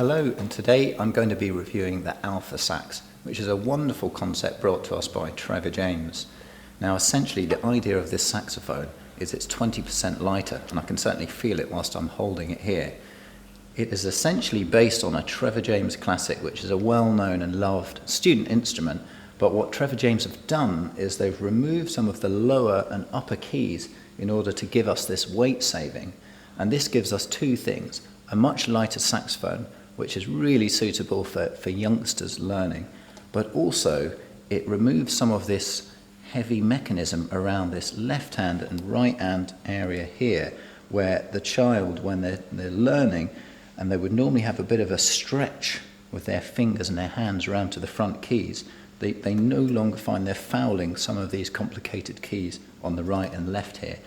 Hello, and today I'm going to be reviewing the Alphasax, which is a wonderful concept brought to us by Trevor James. Now essentially the idea of this saxophone is it's 20% lighter, and I can certainly feel it whilst I'm holding it here. It is essentially based on a Trevor James classic, which is a well-known and loved student instrument, but what Trevor James have done is they've removed some of the lower and upper keys in order to give us this weight saving, and this gives us two things: a much lighter saxophone, which is really suitable for youngsters learning, but also it removes some of this heavy mechanism around this left hand and right hand area here, where the child, when they're learning, and they would normally have a bit of a stretch with their fingers and their hands around to the front keys, they no longer find they're fouling some of these complicated keys on the right and left here.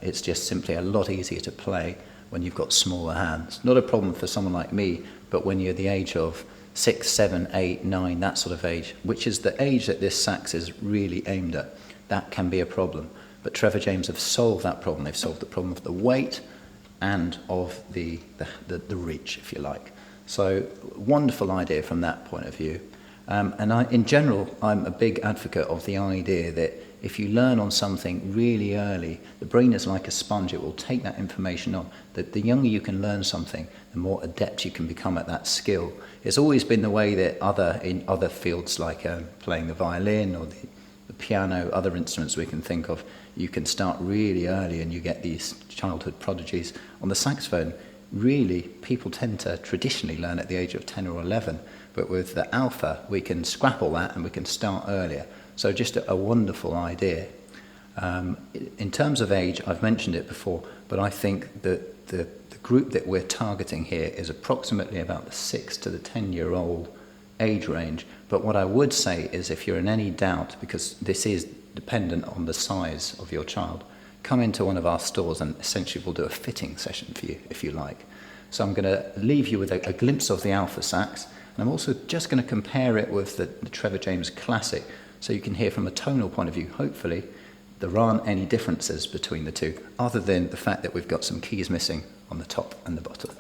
It's just simply a lot easier to play when you've got smaller hands. Not a problem for someone like me, but when you're the age of 6, 7, 8, 9, that sort of age, which is the age that this sax is really aimed at, that can be a problem. But Trevor James have solved that problem. They've solved the problem of the weight and of the reach, if you like. So wonderful idea from that point of view. In general, I'm a big advocate of the idea that if you learn on something really early, the brain is like a sponge. It will take that information on. The younger you can learn something, the more adept you can become at that skill. It's always been the way that in other fields, like playing the violin or the piano, other instruments we can think of, you can start really early and you get these childhood prodigies. On the saxophone, really, people tend to traditionally learn at the age of 10 or 11, but with the Alpha, we can scrap all that and we can start earlier. So just a wonderful idea. In terms of age, I've mentioned it before, but I think that the group that we're targeting here is approximately about the 6 to the 10-year-old age range. But what I would say is, if you're in any doubt, because this is dependent on the size of your child, come into one of our stores and essentially we'll do a fitting session for you, if you like. So I'm going to leave you with a glimpse of the Alphasax, and I'm also just going to compare it with the Trevor James Classic, so you can hear from a tonal point of view, hopefully, there aren't any differences between the two, other than the fact that we've got some keys missing on the top and the bottom.